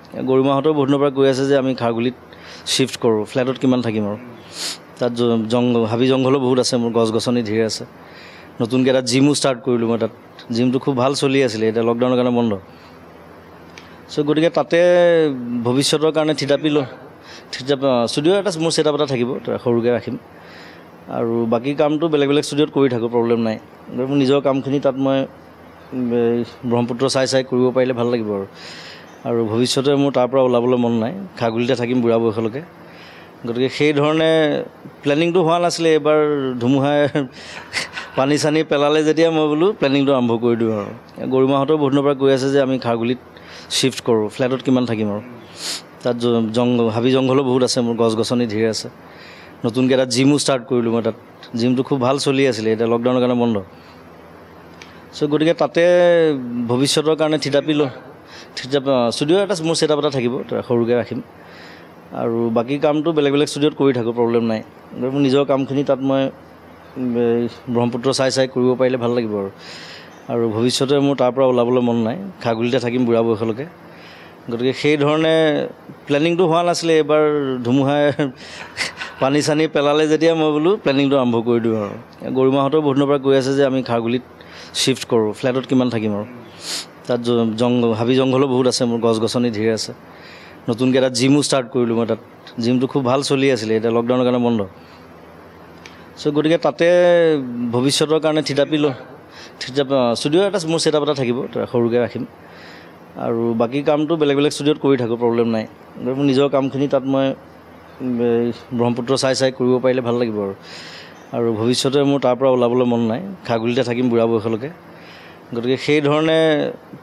গৰিমাহঁতৰ বহুত দিনৰ পৰা কৈ আছে যে আমি খাৰগুলিত শিফট কৰোঁ, ফ্লেটত কিমান থাকিম আৰু তাত হাবি জংঘলো বহুত আছে, মোৰ গছ গছনি ধেৰ আছে। নতুনকৈ এটা জিমো ষ্টাৰ্ট কৰিলোঁ মই তাত। জিমটো খুব ভাল চলি আছিলে, এতিয়া লকডাউনৰ কাৰণে বন্ধ। চ' গতিকে তাতে ভৱিষ্যতৰ কাৰণে থিতাপি ষ্টুডিঅ' এটা মোৰ ছেটআপ এটা থাকিব, সৰুকৈ ৰাখিম। আৰু বাকী কামটো বেলেগ বেলেগ ষ্টুডিঅ'ত কৰি থাকোঁ, প্ৰব্লেম নাই। মোৰ নিজৰ কামখিনি তাত মই ব্ৰহ্মপুত্ৰ চাই কৰিব পাৰিলে ভাল লাগিব আৰু ভৱিষ্যতে মোৰ তাৰ পৰা ওলাবলৈ মন নাই, খাৰগুলিতে থাকিম বুঢ়া বয়সলৈকে। গতিকে সেই ধৰণে প্লেনিংটো হোৱা নাছিলে। এইবাৰ ধুমুহাই পানী চানী পেলালে যেতিয়া মই বোলো প্লেনিংটো আৰম্ভ কৰি দিওঁ আৰু গৰিমাহঁতৰ বহুত দিনৰ পৰা কৈ আছে যে আমি খাৰগুলিত শিফট কৰোঁ, ফ্লেটত কিমান থাকিম আৰু তাত হাবি জংঘলো বহুত আছে, মোৰ গছ গছনি ধেৰ আছে। নতুনকৈ এটা জিমো ষ্টাৰ্ট কৰিলোঁ মই তাত। জিমটো খুব ভাল চলি আছিলে, এতিয়া লকডাউনৰ কাৰণে বন্ধ। চ' গতিকে তাতে ভৱিষ্যতৰ কাৰণে থিতাপি ষ্টুডিঅ' এটা মোৰ ছেটআপ এটা থাকিব, সৰুকৈ ৰাখিম। আৰু বাকী কামটো বেলেগ বেলেগ ষ্টুডিঅ'ত কৰি থাকোঁ, প্ৰব্লেম নাই। মোৰ নিজৰ কামখিনি তাত মই ব্ৰহ্মপুত্ৰ চাই কৰিব পাৰিলে ভাল লাগিব আৰু ভৱিষ্যতে মোৰ তাৰ পৰা ওলাবলৈ মন নাই, খাৰগুলিতে থাকিম বুঢ়া বয়সলৈকে। গতিকে সেই ধৰণে প্লেনিংটো হোৱা নাছিলে। এইবাৰ ধুমুহাই পানী চানী পেলালে যেতিয়া মই বোলো প্লেনিংটো আৰম্ভ কৰি দিওঁ আৰু গৰিমাহঁতৰ বহুত দিনৰ পৰা কৈ আছে যে আমি খাৰগুলিত শিফট কৰোঁ, ফ্লেটত কিমান থাকিম আৰু তাত হাবি জংঘলো বহুত আছে, মোৰ গছ গছনি ধেৰ আছে। নতুনকৈ এটা জিমো ষ্টাৰ্ট কৰিলোঁ মই তাত। জিমটো খুব ভাল চলি আছিলে, এতিয়া লকডাউনৰ কাৰণে বন্ধ। চ' গতিকে তাতে ভৱিষ্যতৰ কাৰণে থিতাপি ষ্টুডিঅ' এটা মোৰ ছেটআপ এটা থাকিব, সৰুকৈ ৰাখিম। আৰু বাকী কামটো বেলেগ বেলেগ ষ্টুডিঅ'ত কৰি থাকোঁ, প্ৰব্লেম নাই। মোৰ নিজৰ কামখিনি তাত মই ব্ৰহ্মপুত্ৰ চাই কৰিব পাৰিলে ভাল লাগিব আৰু ভৱিষ্যতে মোৰ তাৰ পৰা ওলাবলৈ মন নাই, খাৰগুলিতে থাকিম বুঢ়া বয়সলৈকে। গতিকে সেই ধৰণে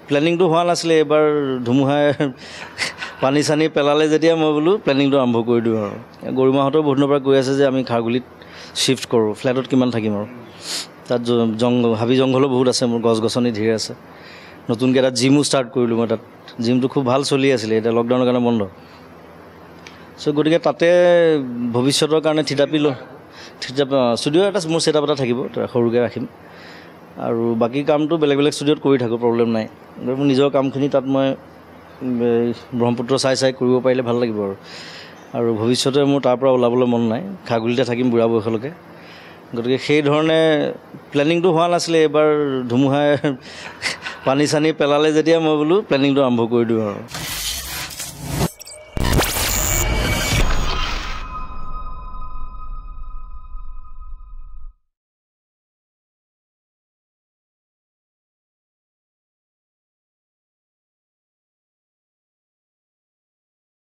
প্লেনিংটো হোৱা নাছিলে। এইবাৰ ধুমুহাই পানী চানী পেলালে যেতিয়া মই বোলো প্লেনিংটো আৰম্ভ কৰি দিওঁ আৰু গৰিমাহঁতৰ বহুত দিনৰ পৰা কৈ আছে যে আমি খাৰগুলিত শিফট কৰোঁ, ফ্লেটত কিমান থাকিম আৰু তাত হাবি জংঘলো বহুত আছে, মোৰ গছ গছনি ধেৰ আছে। নতুনকৈ এটা জিমো ষ্টাৰ্ট কৰিলোঁ মই তাত। জিমটো খুব ভাল চলি আছিলে, এতিয়া লকডাউনৰ কাৰণে বন্ধ। চ' গতিকে তাতে ভৱিষ্যতৰ কাৰণে থিতাপি ষ্টুডিঅ' এটা মোৰ ছেটআপ এটা থাকিব, সৰুকৈ ৰাখিম। আৰু বাকী কামটো বেলেগ বেলেগ ষ্টুডিঅ'ত কৰি থাকোঁ, প্ৰব্লেম নাই। মোৰ নিজৰ কামখিনি তাত মই ব্ৰহ্মপুত্ৰ চাই কৰিব পাৰিলে ভাল লাগিব আৰু ভৱিষ্যতে মোৰ তাৰ পৰা ওলাবলৈ মন নাই, খাৰগুলিতে থাকিম বুঢ়া বয়সলৈকে। গতিকে সেই ধৰণে প্লেনিংটো হোৱা নাছিলে। এইবাৰ ধুমুহাই পানী চানী পেলালে যেতিয়া মই বোলো প্লেনিংটো আৰম্ভ কৰি দিওঁ আৰু